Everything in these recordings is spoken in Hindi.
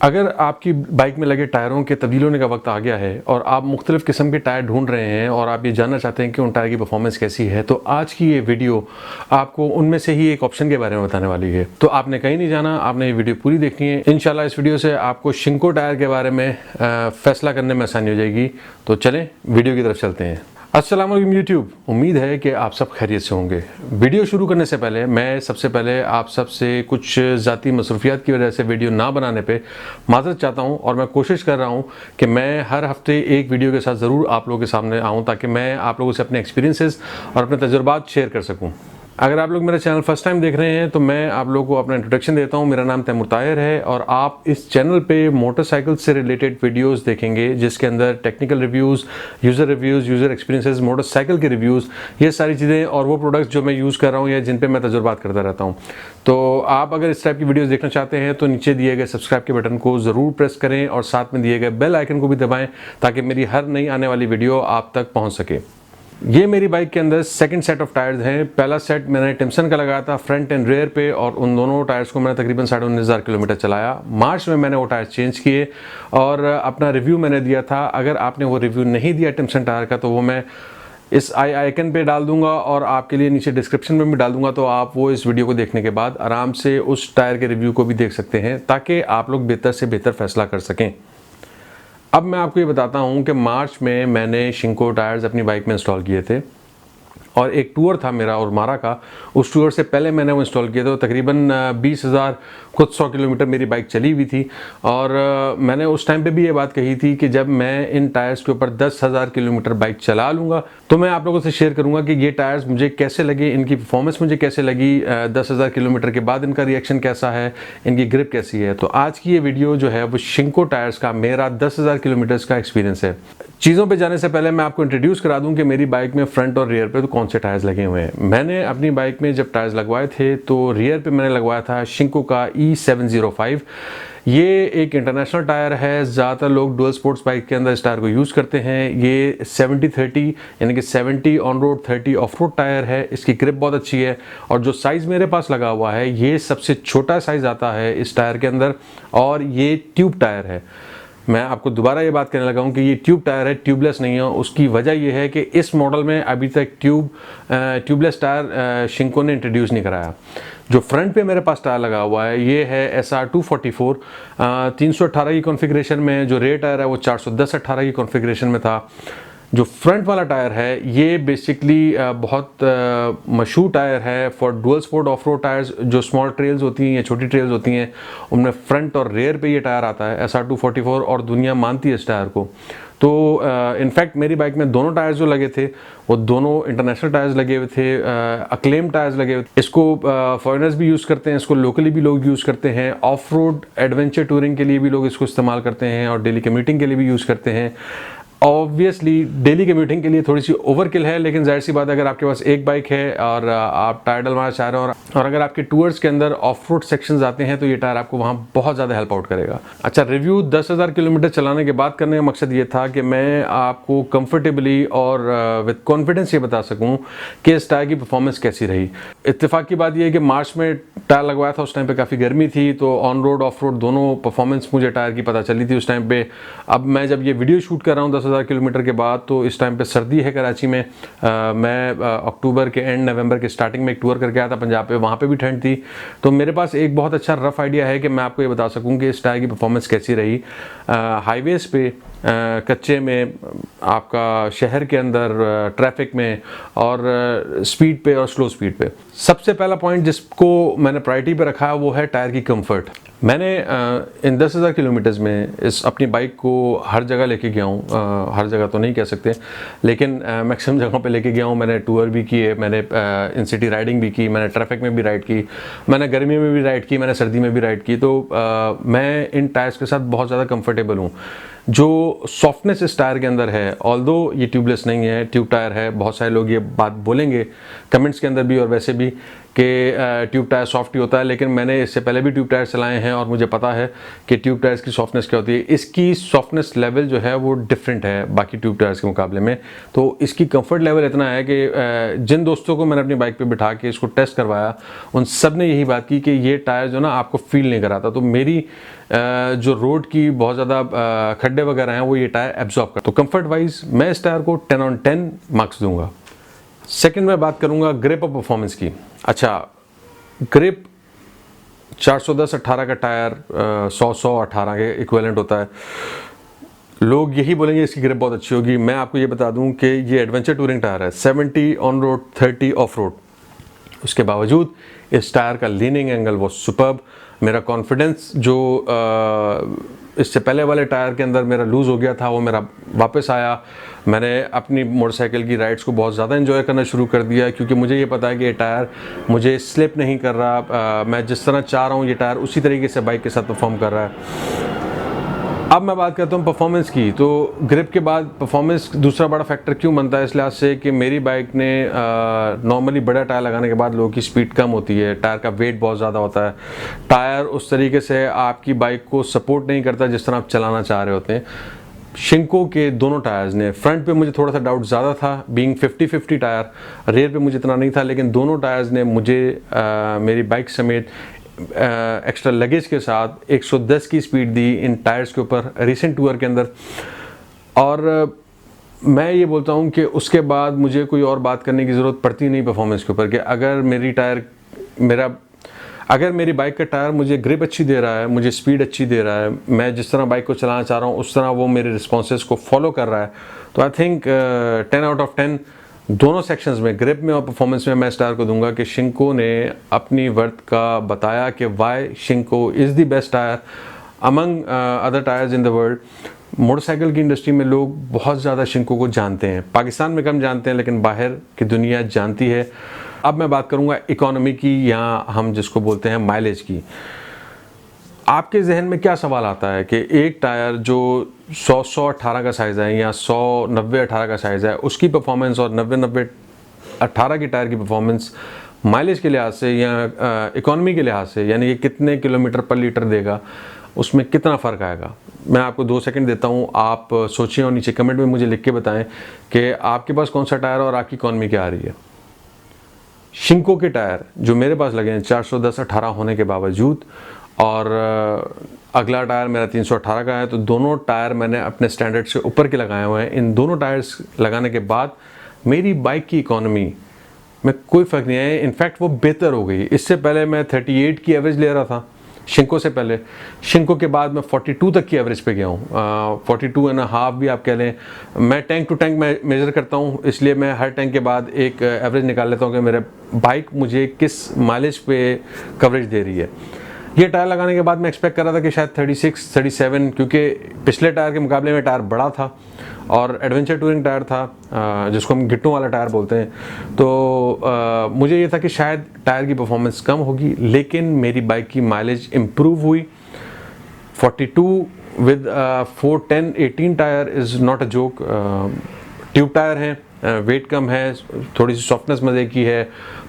अगर आपकी बाइक में लगे टायरों के तब्दील होने का वक्त आ गया है और आप मुख्तलिफ़ किस्म के टायर ढूंढ रहे हैं और आप ये जानना चाहते हैं कि उन टायर की परफॉर्मेंस कैसी है, तो आज की ये वीडियो आपको उनमें से ही एक ऑप्शन के बारे में बताने वाली है। तो आपने कहीं नहीं जाना, आपने ये वीडियो पूरी देखनी है। इंशाल्लाह इस वीडियो से आपको शिंको टायर के बारे में फ़ैसला करने में आसानी हो जाएगी। तो चलें वीडियो की तरफ चलते हैं। अस्सलाम वालेकुम यूट्यूब, उम्मीद है कि आप सब खैरियत से होंगे। वीडियो शुरू करने से पहले मैं सबसे पहले आप सबसे कुछ ज़ाती मसरूफियात की वजह से वीडियो ना बनाने पे माज़रत चाहता हूं और मैं कोशिश कर रहा हूं कि मैं हर हफ्ते एक वीडियो के साथ ज़रूर आप लोगों के सामने आऊं ताकि मैं आप लोगों से अपने एक्सपीरियंसेस और अपने तजुर्बात शेयर कर सकूँ। अगर आप लोग मेरा चैनल फर्स्ट टाइम देख रहे हैं तो मैं आप लोगों को अपना इंट्रोडक्शन देता हूं। मेरा नाम तैमूर ताहिर है और आप इस चैनल पे मोटरसाइकिल से रिलेटेड वीडियोस देखेंगे जिसके अंदर technical reviews, user experiences, motorcycle के रिव्यूज़, ये सारी चीज़ें और वो प्रोडक्ट्स जो मैं यूज़ कर रहा हूँ या जिन पे मैं तजुर्बात करता रहता हूँ। तो आप अगर इस टाइप की वीडियोज़ देखना चाहते हैं तो नीचे दिए गए सब्सक्राइब के बटन को ज़रूर प्रेस करें और साथ में दिए गए बेल आइकन को भी दबाएँ ताकि मेरी हर नई आने वाली वीडियो आप तक पहुँच सके। ये मेरी बाइक के अंदर सेकंड सेट ऑफ टायर्स हैं। पहला सेट मैंने टिम्सन का लगाया था फ्रंट एंड रेयर पे और उन दोनों टायर्स को मैंने तकरीबन 19,500 किलोमीटर चलाया। मार्च में मैंने वो टायर चेंज किए और अपना रिव्यू मैंने दिया था। अगर आपने वो रिव्यू नहीं दिया टिम्सन टायर का तो वो मैं इस आइकन पे डाल दूंगा और आपके लिए नीचे डिस्क्रिप्शन में भी डाल दूंगा, तो आप वो इस वीडियो को देखने के बाद आराम से उस टायर के रिव्यू को भी देख सकते हैं ताकि आप लोग बेहतर से बेहतर फैसला कर सकें। अब मैं आपको ये बताता हूँ कि मार्च में मैंने शिंको टायर्स अपनी बाइक में इंस्टॉल किए थे और एक टूर था मेरा और मारा का। उस टूर से पहले मैंने वो इंस्टॉल किया था। तो तकरीबन 20,000 कुछ 100 किलोमीटर मेरी बाइक चली हुई थी और मैंने उस टाइम पे भी ये बात कही थी कि जब मैं इन टायर्स के ऊपर 10,000 किलोमीटर बाइक चला लूँगा तो मैं आप लोगों से शेयर करूँगा कि ये टायर्स मुझे कैसे लगे, इनकी परफॉर्मेंस मुझे कैसे लगी, 10,000 किलोमीटर के बाद इनका रिएक्शन कैसा है, इनकी ग्रिप कैसी है। तो आज की ये वीडियो जो है वो शिंको टायर्स का मेरा 10,000 किलोमीटर्स का एक्सपीरियंस है। चीज़ों पे जाने से पहले मैं आपको इंट्रोड्यूस करा दूं कि मेरी बाइक में फ्रंट और रियर पे तो कौन से टायर्स लगे हुए हैं। मैंने अपनी बाइक में जब टायर्स लगवाए थे तो रियर पे मैंने लगवाया था शिंको का E705। ये एक इंटरनेशनल टायर है। ज़्यादातर लोग डुअल स्पोर्ट्स बाइक के अंदर इस टायर को यूज़ करते हैं। ये 70-30 यानी कि 70 on road 30 of road tyre है। इसकी ग्रिप बहुत अच्छी है और जो साइज़ मेरे पास लगा हुआ है ये सबसे छोटा साइज़ आता है इस टायर के अंदर और ये ट्यूब टायर है। मैं आपको दोबारा ये बात कहने लगा हूँ कि ये ट्यूब टायर है, ट्यूबलेस नहीं है। उसकी वजह ये है कि इस मॉडल में अभी तक ट्यूबलेस टायर शिंको ने इंट्रोड्यूस नहीं कराया। जो फ्रंट पे मेरे पास टायर लगा हुआ है ये है SR244 318 की कॉन्फ़िगरेशन में। जो रेयर टायर है वो 410/18 की कॉन्फ़िगरेशन में था। जो फ्रंट वाला टायर है ये बेसिकली बहुत मशहूर टायर है for dual sport of road tyres. जो स्मॉल ट्रेल्स होती हैं या छोटी ट्रेल्स होती हैं उनमें फ्रंट और रेयर पे ये टायर आता है SR244 और दुनिया मानती है इस टायर को। तो इनफैक्ट मेरी बाइक में दोनों टायर्स जो लगे थे वो दोनों इंटरनेशनल टायर्स लगे हुए थे, अक्लेम टायर्स लगे हुए थे। इसको फॉरेनर्स भी यूज़ करते हैं, इसको लोकली भी लोग यूज़ करते हैं, ऑफ रोड एडवेंचर टूरिंग के लिए भी लोग इसको इस्तेमाल करते हैं और डेली कम्यूटिंग के लिए भी यूज़ करते हैं। ऑब्वियसली डेली कम्यूटिंग के लिए थोड़ी सी ओवरकिल है, लेकिन जाहिर सी बात है अगर आपके पास एक बाइक है और आप टायर डलवाना चाह रहे हैं और अगर आपके टूर्स के अंदर ऑफ रोड सेक्शंस आते हैं तो ये टायर आपको वहाँ बहुत ज़्यादा हेल्प आउट करेगा। अच्छा, रिव्यू 10,000 किलोमीटर चलाने के बाद करने का मकसद ये था कि मैं आपको कंफर्टेबली और विद कॉन्फिडेंस ये बता सकूँ कि इस टायर की परफॉर्मेंस कैसी रही। इत्तेफाक की बात यह है कि मार्च में टायर लगवाया था, उस टाइम पर काफ़ी गर्मी थी तो ऑन रोड ऑफ रोड दोनों परफॉर्मेंस मुझे टायर की पता चली थी उस टाइम पर। अब मैं जब ये वीडियो शूट कर रहा हूँ 10,000 किलोमीटर के बाद तो इस टाइम पे सर्दी है कराची में। मैं अक्टूबर के एंड नवंबर के स्टार्टिंग में एक टूर करके आया था पंजाब पे, वहाँ पे भी ठंड थी। तो मेरे पास एक बहुत अच्छा रफ आइडिया है कि मैं आपको ये बता सकूं कि इस टायर की परफॉर्मेंस कैसी रही। हाईवेज पे कच्चे में, आपका शहर के अंदर ट्रैफिक में और स्पीड पे और स्लो स्पीड पे। सबसे पहला पॉइंट जिसको मैंने प्रायोरिटी पे रखा है वो है टायर की कंफर्ट। मैंने इन 10,000 किलोमीटर्स में इस अपनी बाइक को हर जगह लेके गया हूँ। हर जगह तो नहीं कह सकते लेकिन मैक्सिमम जगहों पे लेके गया हूँ। मैंने टूर भी किए, मैंने इन सिटी राइडिंग भी की, मैंने ट्रैफिक में भी राइड की, मैंने गर्मी में भी राइड की, मैंने सर्दी में भी राइड की। तो मैं इन टायर्स के साथ बहुत ज़्यादा कंफर्टेबल हूँ। जो सॉफ्टनेस इस टायर के अंदर है, ऑल्दो ये ट्यूबलेस नहीं है, ट्यूब टायर है, बहुत सारे लोग ये बात बोलेंगे कमेंट्स के अंदर भी और वैसे भी कि ट्यूब टायर सॉफ्ट ही होता है, लेकिन मैंने इससे पहले भी ट्यूब टायर चलाए हैं और मुझे पता है कि ट्यूब टायर्स की सॉफ्टनेस क्या होती है। इसकी सॉफ्टनेस लेवल जो है वो डिफरेंट है बाकी ट्यूब टायर्स के मुकाबले में। तो इसकी कंफर्ट लेवल इतना है कि जिन दोस्तों को मैंने अपनी बाइक पे बिठा के इसको टेस्ट करवाया उन सब ने यही बात की कि ये टायर जो ना आपको फील नहीं कराता। तो मेरी जो रोड की बहुत ज़्यादा खड्डे वगैरह हैं वो ये टायर एब्जॉर्ब करता। तो कंफर्ट वाइज मैं इस टायर को 10 on 10 मार्क्स दूंगा। सेकंड में बात करूंगा ग्रिप और परफॉर्मेंस की। अच्छा, ग्रिप 410/18 का टायर 100/18 के इक्विवेलेंट होता है। लोग यही बोलेंगे इसकी ग्रिप बहुत अच्छी होगी। मैं आपको ये बता दूं कि ये एडवेंचर टूरिंग टायर है, 70 ऑन रोड 30 ऑफ रोड। उसके बावजूद इस टायर का लीनिंग एंगल वो सुपर्ब। मेरा कॉन्फिडेंस जो इससे पहले वाले टायर के अंदर मेरा लूज़ हो गया था वो मेरा वापस आया। मैंने अपनी मोटरसाइकिल की राइड्स को बहुत ज़्यादा एंजॉय करना शुरू कर दिया, क्योंकि मुझे ये पता है कि ये टायर मुझे स्लिप नहीं कर रहा। मैं जिस तरह चाह रहा हूँ ये टायर उसी तरीके से बाइक के साथ परफॉर्म कर रहा है। अब मैं बात करता हूँ परफॉर्मेंस की। तो ग्रिप के बाद परफॉर्मेंस दूसरा बड़ा फैक्टर क्यों बनता है, इस लिहाज से कि मेरी बाइक ने नॉर्मली बड़ा टायर लगाने के बाद लोगों की स्पीड कम होती है, टायर का वेट बहुत ज़्यादा होता है, टायर उस तरीके से आपकी बाइक को सपोर्ट नहीं करता जिस तरह आप चलाना चाह रहे होते हैं। शिंको के दोनों टायर्स ने, फ्रंट पे मुझे थोड़ा सा डाउट ज़्यादा था बीइंग 50-50 टायर, रेयर पे मुझे इतना नहीं था, लेकिन दोनों टायर्स ने मुझे मेरी बाइक समेत एक्स्ट्रा लगेज के साथ 110 की स्पीड दी इन टायर्स के ऊपर रिसेंट टूर के अंदर। और मैं ये बोलता हूँ कि उसके बाद मुझे कोई और बात करने की ज़रूरत पड़ती नहीं परफॉर्मेंस के ऊपर, कि अगर मेरी बाइक का टायर मुझे ग्रिप अच्छी दे रहा है, मुझे स्पीड अच्छी दे रहा है, मैं जिस तरह बाइक को चलाना चाह रहा हूँ उस तरह वो मेरे रिस्पॉन्सेस को फॉलो कर रहा है, तो आई थिंक 10 out of 10 दोनों सेक्शंस में, ग्रिप में और परफॉर्मेंस में मैं स्टार को दूंगा कि शिंको ने अपनी वर्थ का बताया कि why Shinko is the best tyre among other tyres in the world. Motorcycle की इंडस्ट्री में लोग बहुत ज़्यादा शिंको को जानते हैं, पाकिस्तान में कम जानते हैं लेकिन बाहर की दुनिया जानती है। अब मैं बात करूंगा इकोनॉमी की, या हम जिसको बोलते हैं माइलेज की। आपके जहन में क्या सवाल आता है कि एक टायर जो 100/18 का साइज़ है या 100/90/18 का साइज़ है, उसकी परफॉर्मेंस और 90/90/18 की टायर की परफॉर्मेंस माइलेज के लिहाज से या इकोनॉमी के लिहाज से, यानी कि कितने किलोमीटर पर लीटर देगा, उसमें कितना फ़र्क आएगा। मैं आपको 2 सेकंड देता हूँ, आप सोचिए और नीचे कमेंट में मुझे लिख के बताएं कि आपके पास कौन सा टायर और आपकी इकोनॉमी क्या आ रही है। शिंको के टायर जो मेरे पास लगे हैं 410/18 होने के बावजूद, और अगला टायर मेरा 318 का है, तो दोनों टायर मैंने अपने स्टैंडर्ड से ऊपर के लगाए हुए हैं। इन दोनों टायर्स लगाने के बाद मेरी बाइक की इकोनॉमी में कोई फ़र्क नहीं आया, इनफैक्ट वो बेहतर हो गई। इससे पहले मैं 38 की एवरेज ले रहा था शिंको से पहले, शिंको के बाद मैं 42 तक की एवरेज पे गया हूँ, 42.5 भी आप कह लें। मैं टैंक टू टैंक मेज़र करता हूँ, इसलिए मैं हर टैंक के बाद एक एवरेज निकाल लेता हूँ कि मेरे बाइक मुझे किस माइलेज पे कवरेज दे रही है। ये टायर लगाने के बाद मैं एक्सपेक्ट कर रहा था कि शायद 36-37, क्योंकि पिछले टायर के मुकाबले में टायर बड़ा था और एडवेंचर टूरिंग टायर था जिसको हम गिट्टों वाला टायर बोलते हैं। तो मुझे ये था कि शायद टायर की परफॉर्मेंस कम होगी, लेकिन मेरी बाइक की माइलेज इम्प्रूव हुई। 42 with 410/18 tyre is not a joke. Tube tyre हैं, वेट कम है, थोड़ी सी सॉफ्टनेस मज़े की है,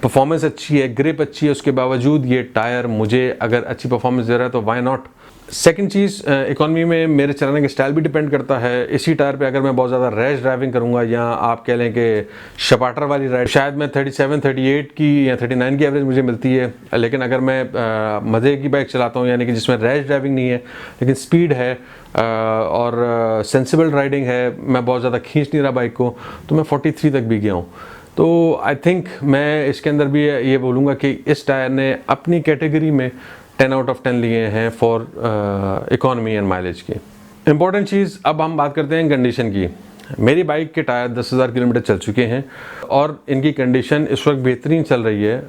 परफॉर्मेंस अच्छी है, ग्रिप अच्छी है, उसके बावजूद ये टायर मुझे अगर अच्छी परफॉर्मेंस दे रहा है तो वाई नॉट। सेकंड चीज़, इकोनॉमी में मेरे चलाने के स्टाइल भी डिपेंड करता है। इसी टायर पे अगर मैं बहुत ज़्यादा रैश ड्राइविंग करूँगा, या आप कह लें कि शपाटर वाली राइड, शायद मैं 37-38 की या 39 की एवरेज मुझे मिलती है। लेकिन अगर मैं मज़े की बाइक चलाता हूँ, यानी कि जिसमें रैश ड्राइविंग नहीं है लेकिन स्पीड है और सेंसिबल राइडिंग है, मैं बहुत ज़्यादा खींच नहीं रहा बाइक को, तो मैं 43 तक भी गया हूँ। तो आई थिंक मैं इसके अंदर भी ये बोलूँगा कि इस टायर ने अपनी कैटेगरी में 10 out of 10 लिए हैं फॉर इकोनॉमी एंड माइलेज की। इम्पॉर्टेंट चीज़, अब हम बात करते हैं कंडीशन की। मेरी बाइक के टायर 10,000 किलोमीटर चल चुके हैं और इनकी कंडीशन इस वक्त बेहतरीन चल रही है।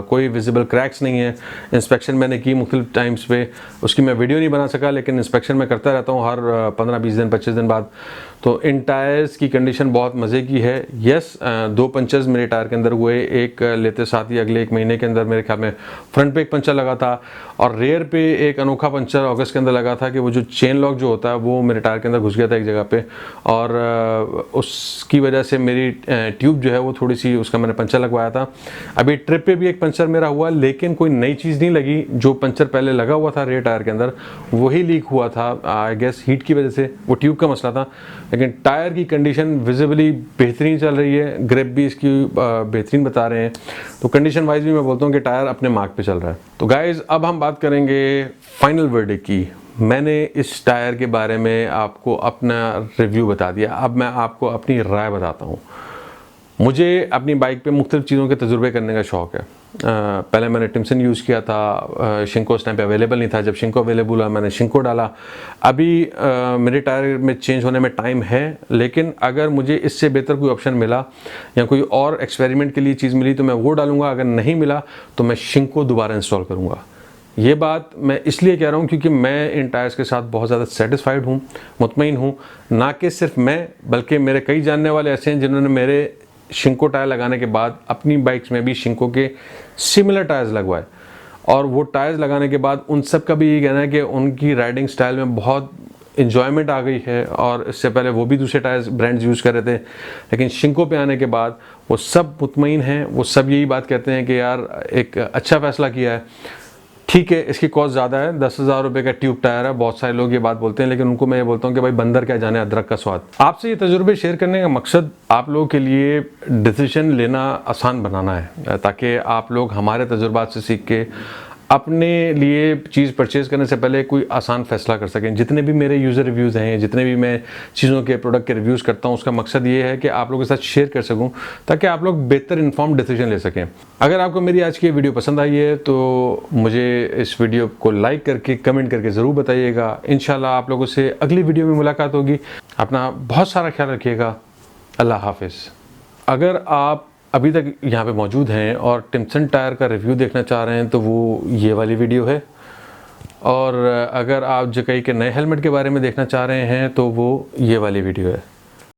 कोई विजिबल क्रैक्स नहीं है। इंस्पेक्शन मैंने की मुख्तलिफ टाइम्स पे, उसकी मैं वीडियो नहीं बना सका, लेकिन इंस्पेक्शन मैं करता रहता हूँ हर 15-20 दिन 25 दिन बाद। तो इन टायर्स की कंडीशन बहुत मज़े की है। यस, 2 पंचर्स मेरे टायर के अंदर हुए, एक लेते साथ ही अगले 1 महीने के अंदर मेरे ख्याल में फ्रंट पे एक पंचर लगा था, और रेयर पे एक अनोखा पंचर अगस्त के अंदर लगा था कि वो जो चेन लॉक जो होता है वो मेरे टायर के अंदर घुस गया था एक जगह पे, और उसकी वजह से मेरी ट्यूब जो है वो थोड़ी सी, उसका मैंने पंचर लगवाया था। अभी ट्रिप पे भी एक पंचर मेरा हुआ, लेकिन कोई नई चीज़ नहीं लगी। जो पंचर पहले लगा हुआ था रेयर टायर के अंदर वही लीक हुआ था, आई गेस हीट की वजह से, वो ट्यूब का मसला था। लेकिन टायर की कंडीशन विजिबली बेहतरीन चल रही है, ग्रिप भी इसकी बेहतरीन बता रहे हैं। तो कंडीशन वाइज भी मैं बोलता हूँ कि टायर अपने मार्क पे चल रहा है। तो गाइज़ अब हम बात करेंगे फाइनल वर्डिक्ट की। मैंने इस टायर के बारे में आपको अपना रिव्यू बता दिया, अब मैं आपको अपनी राय बताता हूँ। मुझे अपनी बाइक पे मुख्तलिफ़ चीज़ों के तजुर्बे करने का शौक़ है। पहले मैंने टिम्सन यूज़ किया था, शिंको उस टाइम पे अवेलेबल नहीं था। जब शिंको अवेलेबल हुआ मैंने शिंको डाला। अभी मेरे टायर में चेंज होने में टाइम है, लेकिन अगर मुझे इससे बेहतर कोई ऑप्शन मिला या कोई और एक्सपेरिमेंट के लिए चीज़ मिली तो मैं वो डालूँगा। अगर नहीं मिला तो मैं शिंको दोबारा इंस्टॉल करूँगा। ये बात मैं इसलिए कह रहा हूँ क्योंकि मैं इन टायर्स के साथ बहुत ज़्यादा सेटिस्फाइड हूँ, मुतमईन हूँ। ना कि सिर्फ मैं, बल्कि मेरे कई जानने वाले ऐसे हैं जिन्होंने मेरे शिंको टायर लगाने के बाद अपनी बाइक्स में भी शिंको के सिमिलर टायर्स लगवाए, और वो टायर्स लगाने के बाद उन सब का भी ये कहना है कि उनकी राइडिंग स्टाइल में बहुत इन्जॉयमेंट आ गई है। और इससे पहले वो भी दूसरे टायर्स ब्रांड्स यूज़ कर रहे थे, लेकिन शिंको पे आने के बाद वो सब मुतमईन हैं। वो सब यही बात कहते हैं कि यार एक अच्छा फ़ैसला किया है। ठीक है, इसकी कॉस्ट ज़्यादा है, 10,000 रुपये का ट्यूब टायर है। बहुत सारे लोग ये बात बोलते हैं, लेकिन उनको मैं ये बोलता हूँ कि भाई बंदर क्या जाने अदरक का स्वाद। आपसे ये तजुर्बे शेयर करने का मकसद आप लोगों के लिए डिसीजन लेना आसान बनाना है, ताकि आप लोग हमारे तजुर्बात से सीख के अपने लिए चीज़ परचेज़ करने से पहले कोई आसान फ़ैसला कर सकें। जितने भी मेरे यूज़र रिव्यूज़ हैं, जितने भी मैं चीज़ों के प्रोडक्ट के रिव्यूज़ करता हूँ, उसका मकसद ये है कि आप लोगों के साथ शेयर कर सकूँ, ताकि आप लोग बेहतर इन्फॉर्म डिसीजन ले सकें। अगर आपको मेरी आज की वीडियो पसंद आई है तो मुझे इस वीडियो को लाइक करके कमेंट करके ज़रूर बताइएगा। इंशाल्लाह आप लोगों से अगली वीडियो में मुलाकात होगी। अपना बहुत सारा ख्याल रखिएगा। अल्लाह हाफिज़। अगर आप अभी तक यहाँ पे मौजूद हैं और टिम्सन टायर का रिव्यू देखना चाह रहे हैं तो वो ये वाली वीडियो है, और अगर आप जकई के नए हेलमेट के बारे में देखना चाह रहे हैं तो वो ये वाली वीडियो है।